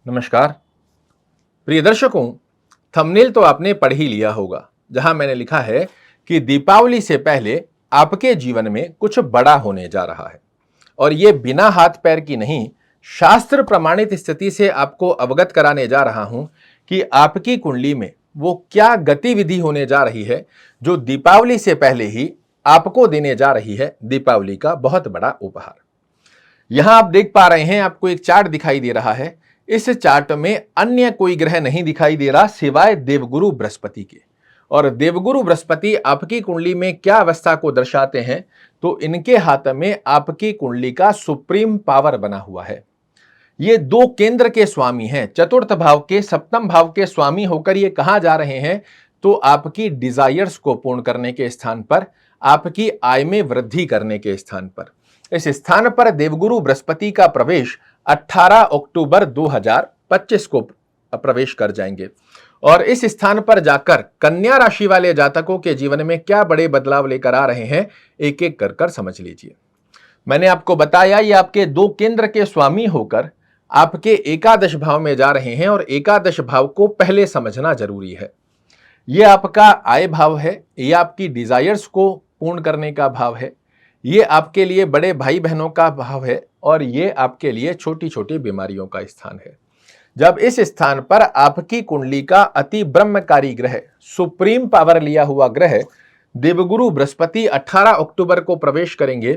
नमस्कार प्रिय दर्शकों। थंबनेल तो आपने पढ़ ही लिया होगा, जहां मैंने लिखा है कि दीपावली से पहले आपके जीवन में कुछ बड़ा होने जा रहा है। और ये बिना हाथ पैर की नहीं, शास्त्र प्रमाणित स्थिति से आपको अवगत कराने जा रहा हूं कि आपकी कुंडली में वो क्या गतिविधि होने जा रही है जो दीपावली से पहले ही आपको देने जा रही है दीपावली का बहुत बड़ा उपहार। यहां आप देख पा रहे हैं, आपको एक चार्ट दिखाई दे रहा है। इस चार्ट में अन्य कोई ग्रह नहीं दिखाई दे रहा सिवाय देवगुरु बृहस्पति के। और देवगुरु बृहस्पति आपकी कुंडली में क्या अवस्था को दर्शाते हैं, तो इनके हाथ में आपकी कुंडली का सुप्रीम पावर बना हुआ है। ये दो केंद्र के स्वामी हैं, चतुर्थ भाव के सप्तम भाव के स्वामी होकर ये कहां जा रहे हैं, तो आपकी डिजायर्स को पूर्ण करने के स्थान पर, आपकी आय में वृद्धि करने के स्थान पर। इस स्थान पर देवगुरु बृहस्पति का प्रवेश 18 अक्टूबर 2025 को प्रवेश कर जाएंगे। और इस स्थान पर जाकर कन्या राशि वाले जातकों के जीवन में क्या बड़े बदलाव लेकर आ रहे हैं, एक एक कर समझ लीजिए। मैंने आपको बताया ये आपके दो केंद्र के स्वामी होकर आपके एकादश भाव में जा रहे हैं, और एकादश भाव को पहले समझना जरूरी है। ये आपका आय भाव है, ये आपकी डिजायर्स को पूर्ण करने का भाव है, ये आपके लिए बड़े भाई बहनों का भाव है, और ये आपके लिए छोटी छोटी बीमारियों का स्थान है। जब इस स्थान पर आपकी कुंडली का अति ब्रह्मकारी ग्रह, सुप्रीम पावर लिया हुआ ग्रह देवगुरु बृहस्पति 18 अक्टूबर को प्रवेश करेंगे,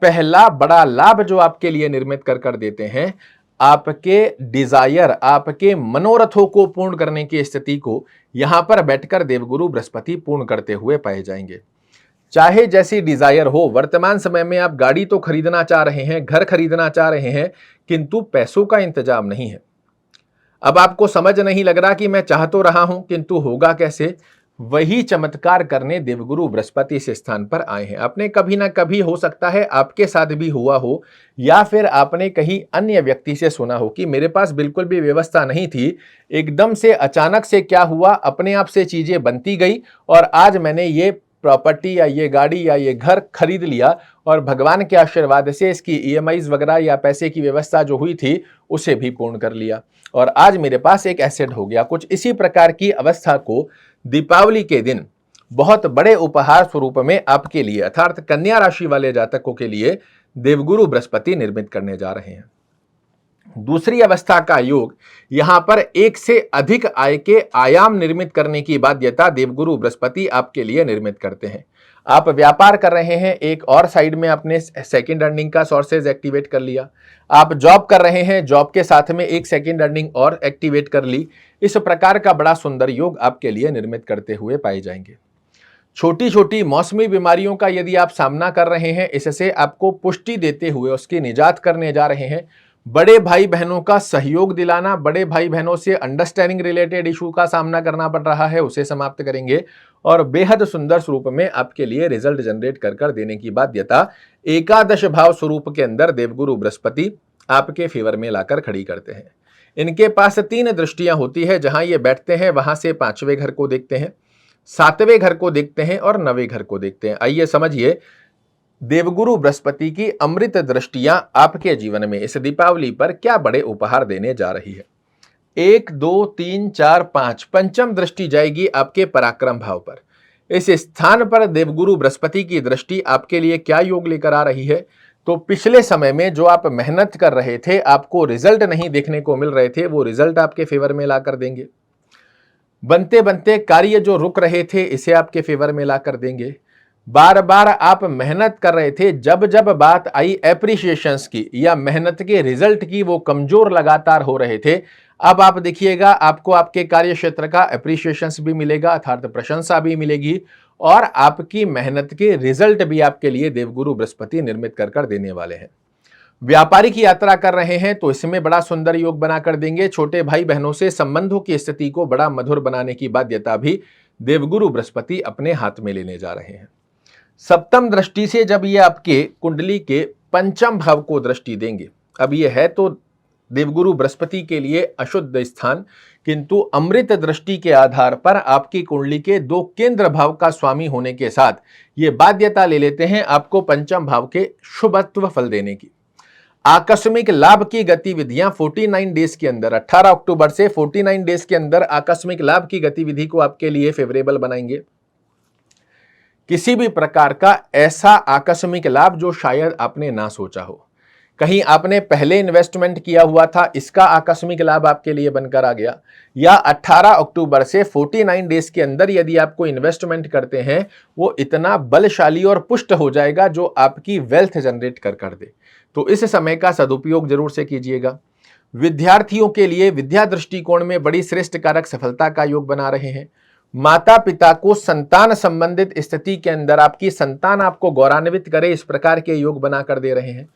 पहला बड़ा लाभ जो आपके लिए निर्मित कर देते हैं, आपके डिजायर, आपके मनोरथों को पूर्ण करने की स्थिति को यहां पर बैठकर देवगुरु बृहस्पति पूर्ण करते हुए पाए जाएंगे। चाहे जैसी डिजायर हो, वर्तमान समय में आप गाड़ी तो खरीदना चाह रहे हैं, घर खरीदना चाह रहे हैं, किंतु पैसों का इंतजाम नहीं है। अब आपको समझ नहीं लग रहा कि मैं चाह तो रहा हूं किंतु होगा कैसे। वही चमत्कार करने देवगुरु बृहस्पति इस स्थान पर आए हैं। आपने कभी ना कभी, हो सकता है आपके साथ भी हुआ हो, या फिर आपने कहीं अन्य व्यक्ति से सुना हो कि मेरे पास बिल्कुल भी व्यवस्था नहीं थी, एकदम से अचानक से क्या हुआ, अपने आप से चीजें बनती गई, और आज मैंने ये प्रॉपर्टी या ये गाड़ी या ये घर खरीद लिया, और भगवान के आशीर्वाद से इसकी ईएमआईज वगैरह या पैसे की व्यवस्था जो हुई थी उसे भी पूर्ण कर लिया, और आज मेरे पास एक एसेट हो गया। कुछ इसी प्रकार की अवस्था को दीपावली के दिन बहुत बड़े उपहार स्वरूप में आपके लिए, अर्थात कन्या राशि वाले जातकों के लिए देवगुरु बृहस्पति निर्मित करने जा रहे हैं। दूसरी अवस्था का योग, यहां पर एक से अधिक आय के आयाम निर्मित करने की बाध्यता देवगुरु बृहस्पति आपके लिए निर्मित करते हैं। आप व्यापार कर रहे हैं, एक और साइड में आपने सेकंड अर्निंग का सोर्सेज एक्टिवेट कर लिया। आप जॉब कर रहे हैं, जॉब के साथ में एक सेकंड अर्निंग और एक्टिवेट कर ली। इस प्रकार का बड़ा सुंदर योग आपके लिए निर्मित करते हुए पाए जाएंगे। छोटी छोटी मौसमी बीमारियों का यदि आप सामना कर रहे हैं, इससे आपको पुष्टि देते हुए उसकी निजात करने जा रहे हैं। बड़े भाई बहनों का सहयोग दिलाना, बड़े भाई बहनों से अंडरस्टैंडिंग रिलेटेड इशू का सामना करना पड़ रहा है, उसे समाप्त करेंगे, और बेहद सुंदर स्वरूप में आपके लिए रिजल्ट जनरेट कर देने की बाध्यता एकादश भाव स्वरूप के अंदर देवगुरु बृहस्पति आपके फेवर में लाकर खड़ी करते हैं। इनके पास 3 दृष्टियां होती है, जहां ये बैठते हैं वहां से 5वें घर को देखते हैं, 7वें घर को देखते हैं, और 9वें घर को देखते हैं। आइए समझिए देवगुरु बृहस्पति की अमृत दृष्टियां आपके जीवन में इस दीपावली पर क्या बड़े उपहार देने जा रही है। 1 2 3 4 5 पंचम दृष्टि जाएगी आपके पराक्रम भाव पर। इस स्थान पर देवगुरु बृहस्पति की दृष्टि आपके लिए क्या योग लेकर आ रही है, तो पिछले समय में जो आप मेहनत कर रहे थे, आपको रिजल्ट नहीं देखने को मिल रहे थे, वो रिजल्ट आपके फेवर में लाकर देंगे। बनते बनते कार्य जो रुक रहे थे, इसे आपके फेवर में लाकर देंगे। बार बार आप मेहनत कर रहे थे, जब जब बात आई एप्रिशिएशंस की या मेहनत के रिजल्ट की, वो कमजोर लगातार हो रहे थे। अब आप देखिएगा, आपको आपके कार्य क्षेत्र का एप्रिशिएशंस भी मिलेगा, अर्थात प्रशंसा भी मिलेगी, और आपकी मेहनत के रिजल्ट भी आपके लिए देवगुरु बृहस्पति निर्मित कर देने वाले हैं। व्यापारिक यात्रा कर रहे हैं तो इसमें बड़ा सुंदर योग बनाकर देंगे। छोटे भाई बहनों से संबंधों की स्थिति को बड़ा मधुर बनाने की बाध्यता भी देवगुरु बृहस्पति अपने हाथ में लेने जा रहे हैं। सप्तम दृष्टि से जब ये आपके कुंडली के पंचम भाव को दृष्टि देंगे, अब ये है तो देवगुरु बृहस्पति के लिए अशुद्ध स्थान, किंतु अमृत दृष्टि के आधार पर आपकी कुंडली के 2 केंद्र भाव का स्वामी होने के साथ ये बाध्यता ले लेते हैं आपको पंचम भाव के शुभत्व फल देने की। आकस्मिक लाभ की गतिविधियां 49 डेज के अंदर, 18 अक्टूबर से 49 डेज के अंदर आकस्मिक लाभ की गतिविधि को आपके लिए फेवरेबल बनाएंगे। किसी भी प्रकार का ऐसा आकस्मिक लाभ जो शायद आपने ना सोचा हो, कहीं आपने पहले इन्वेस्टमेंट किया हुआ था, इसका आकस्मिक लाभ आपके लिए बनकर आ गया, या 18 अक्टूबर से 49 डेज के अंदर यदि आपको इन्वेस्टमेंट करते हैं वो इतना बलशाली और पुष्ट हो जाएगा जो आपकी वेल्थ जनरेट कर दे। तो इस समय का सदुपयोग जरूर से कीजिएगा। विद्यार्थियों के लिए विद्या दृष्टिकोण में बड़ी श्रेष्ठ कारक सफलता का योग बना रहे हैं। माता पिता को संतान संबंधित स्थिति के अंदर आपकी संतान आपको गौरवान्वित करे, इस प्रकार के योग बनाकर दे रहे हैं।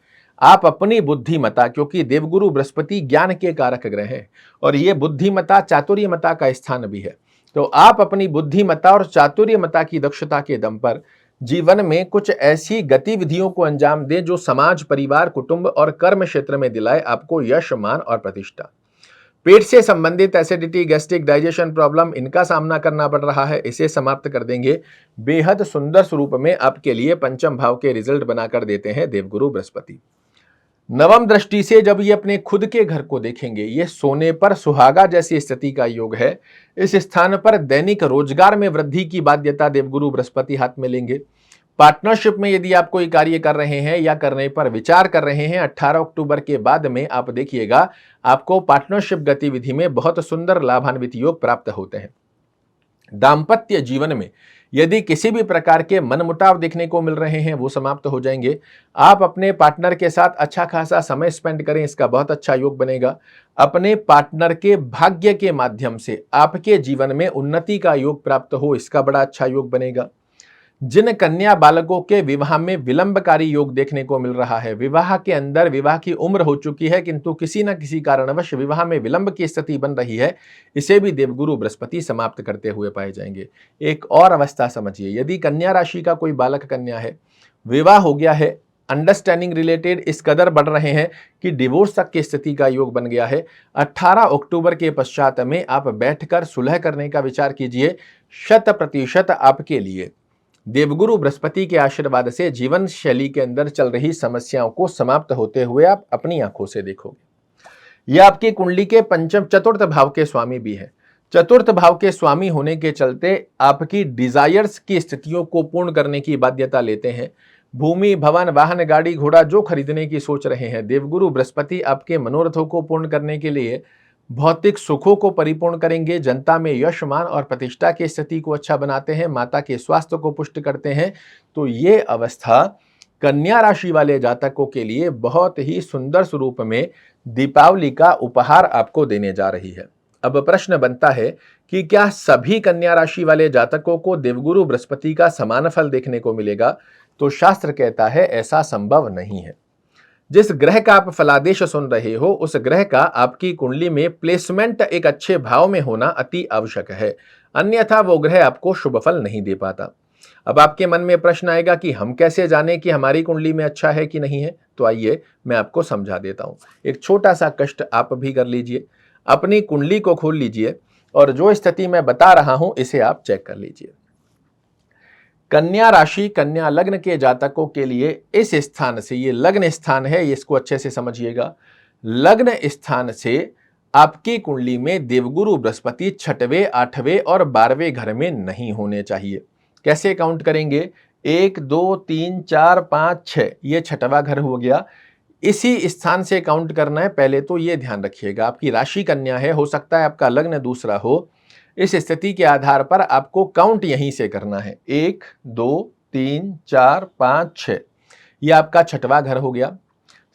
आप अपनी बुद्धिमता, क्योंकि देवगुरु बृहस्पति ज्ञान के कारक ग्रह हैं और ये बुद्धिमता चातुर्यमता का स्थान भी है, तो आप अपनी बुद्धिमता और चातुर्यमता की दक्षता के दम पर जीवन में कुछ ऐसी गतिविधियों को अंजाम दें जो समाज, परिवार, कुटुंब और कर्म क्षेत्र में दिलाए आपको यश, मान और प्रतिष्ठा। पेट से संबंधित एसिडिटी, गैस्ट्रिक, डाइजेशन प्रॉब्लम, इनका सामना करना पड़ रहा है, इसे समाप्त कर देंगे। बेहद सुंदर स्वरूप में आपके लिए पंचम भाव के रिजल्ट बनाकर देते हैं देवगुरु बृहस्पति। नवम दृष्टि से जब ये अपने खुद के घर को देखेंगे, ये सोने पर सुहागा जैसी स्थिति का योग है। इस स्थान पर दैनिक रोजगार में वृद्धि की बाध्यता देवगुरु बृहस्पति हाथ में लेंगे। पार्टनरशिप में यदि आप कोई कार्य कर रहे हैं या करने पर विचार कर रहे हैं, 18 अक्टूबर के बाद में आप देखिएगा आपको पार्टनरशिप गतिविधि में बहुत सुंदर लाभान्वित योग प्राप्त होते हैं। दाम्पत्य जीवन में यदि किसी भी प्रकार के मनमुटाव देखने को मिल रहे हैं वो समाप्त हो जाएंगे। आप अपने पार्टनर के साथ अच्छा खासा समय स्पेंड करें, इसका बहुत अच्छा योग बनेगा। अपने पार्टनर के भाग्य के माध्यम से आपके जीवन में उन्नति का योग प्राप्त हो, इसका बड़ा अच्छा योग बनेगा। जिन कन्या बालकों के विवाह में विलंबकारी योग देखने को मिल रहा है, विवाह के अंदर विवाह की उम्र हो चुकी है किंतु किसी न किसी कारणवश विवाह में विलंब की स्थिति बन रही है, इसे भी देवगुरु बृहस्पति समाप्त करते हुए पाए जाएंगे। एक और अवस्था समझिए, यदि कन्या राशि का कोई बालक कन्या है, विवाह हो गया है, अंडरस्टैंडिंग रिलेटेड इस कदर बढ़ रहे हैं कि डिवोर्स तक की स्थिति का योग बन गया है, 18 अक्टूबर के पश्चात में आप बैठकर सुलह करने का विचार कीजिए। 100% आपके लिए देवगुरु बृहस्पति के आशीर्वाद से जीवन शैली के अंदर चल रही समस्याओं को समाप्त होते हुए आप अपनी आंखों से देखोगे। यह आपकी कुंडली के चतुर्थ भाव के स्वामी भी है। चतुर्थ भाव के स्वामी होने के चलते आपकी डिजायर्स की स्थितियों को पूर्ण करने की बाध्यता लेते हैं। भूमि, भवन, वाहन, गाड़ी, घोड़ा जो खरीदने की सोच रहे हैं, देवगुरु बृहस्पति आपके मनोरथों को पूर्ण करने के लिए भौतिक सुखों को परिपूर्ण करेंगे। जनता में यश, मान और प्रतिष्ठा की स्थिति को अच्छा बनाते हैं, माता के स्वास्थ्य को पुष्ट करते हैं। तो ये अवस्था कन्या राशि वाले जातकों के लिए बहुत ही सुंदर स्वरूप में दीपावली का उपहार आपको देने जा रही है। अब प्रश्न बनता है कि क्या सभी कन्या राशि वाले जातकों को देवगुरु बृहस्पति का समान फल देखने को मिलेगा? तो शास्त्र कहता है ऐसा संभव नहीं है। जिस ग्रह का आप फलादेश सुन रहे हो, उस ग्रह का आपकी कुंडली में प्लेसमेंट एक अच्छे भाव में होना अति आवश्यक है, अन्यथा वो ग्रह आपको शुभ फल नहीं दे पाता। अब आपके मन में प्रश्न आएगा कि हम कैसे जाने कि हमारी कुंडली में अच्छा है कि नहीं है? तो आइए मैं आपको समझा देता हूं। एक छोटा सा कष्ट आप भी कर लीजिए, अपनी कुंडली को खोल लीजिए और जो स्थिति मैं बता रहा हूं इसे आप चेक कर लीजिए। कन्या राशि, कन्या लग्न के जातकों के लिए इस स्थान से, ये लग्न स्थान है, इसको अच्छे से समझिएगा। लग्न स्थान से आपकी कुंडली में देवगुरु बृहस्पति 6वें, 8वें और 12वें घर में नहीं होने चाहिए। कैसे काउंट करेंगे? 1 2 3 4 5 6, ये 6वां घर हो गया। इसी स्थान से काउंट करना है। पहले तो ये ध्यान रखिएगा, आपकी राशि कन्या है, हो सकता है आपका लग्न दूसरा हो। इस स्थिति के आधार पर आपको काउंट यहीं से करना है। 1 2 3 4 5 6, यह आपका 6वां घर हो गया।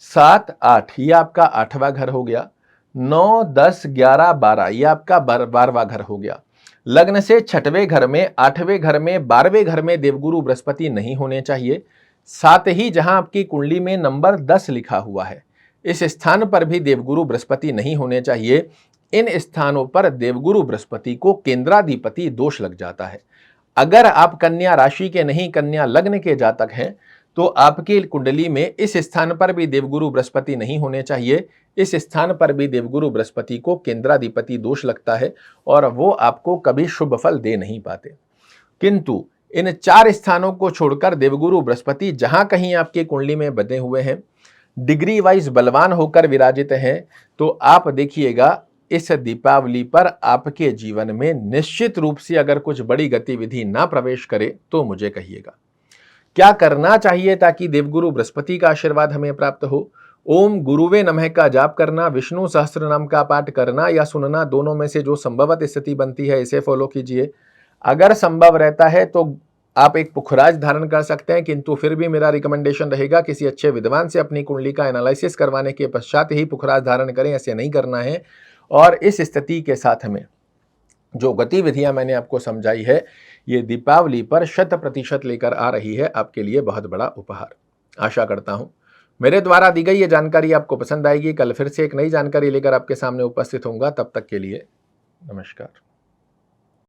7 8, यह आपका 8वां घर हो गया। 9 10 11 12, यह आपका 12वां घर हो गया। लग्न से 6वें घर में, 8वें घर में, 12वें घर में देवगुरु बृहस्पति नहीं होने चाहिए। साथ ही जहां आपकी कुंडली में नंबर 10 लिखा हुआ है, इस स्थान पर भी देवगुरु बृहस्पति नहीं होने चाहिए। इन स्थानों पर देवगुरु बृहस्पति को केंद्राधिपति दोष लग जाता है। अगर आप कन्या राशि के नहीं, कन्या लग्न के जातक हैं, तो आपकी कुंडली में इस स्थान पर भी देवगुरु बृहस्पति नहीं होने चाहिए। इस स्थान पर भी देवगुरु बृहस्पति को केंद्राधिपति दोष लगता है और वो आपको कभी शुभ फल दे नहीं पाते। किंतु इन 4 स्थानों को छोड़कर देवगुरु बृहस्पति जहां कहीं आपकी कुंडली में बंधे हुए हैं, डिग्री वाइज बलवान होकर विराजित हैं, तो आप देखिएगा इस दीपावली पर आपके जीवन में निश्चित रूप से अगर कुछ बड़ी गतिविधि ना प्रवेश करे तो मुझे कहिएगा। क्या करना चाहिए ताकि देवगुरु बृहस्पति का आशीर्वाद हमें प्राप्त हो? ओम गुरुवे नमः का जाप करना, विष्णु सहस्त्र नाम का पाठ करना या सुनना, दोनों में से जो संभवत स्थिति बनती है इसे फॉलो कीजिए। अगर संभव रहता है तो आप एक पुखराज धारण कर सकते हैं, किंतु फिर भी मेरा रिकमेंडेशन रहेगा किसी अच्छे विद्वान से अपनी कुंडली का एनालिसिस करवाने के पश्चात ही पुखराज धारण करें, ऐसे नहीं करना है। और इस स्थिति के साथ में जो गतिविधियां मैंने आपको समझाई है, ये दीपावली पर 100% लेकर आ रही है आपके लिए बहुत बड़ा उपहार। आशा करता हूं मेरे द्वारा दी गई ये जानकारी आपको पसंद आएगी। कल फिर से एक नई जानकारी लेकर आपके सामने उपस्थित होऊंगा। तब तक के लिए नमस्कार।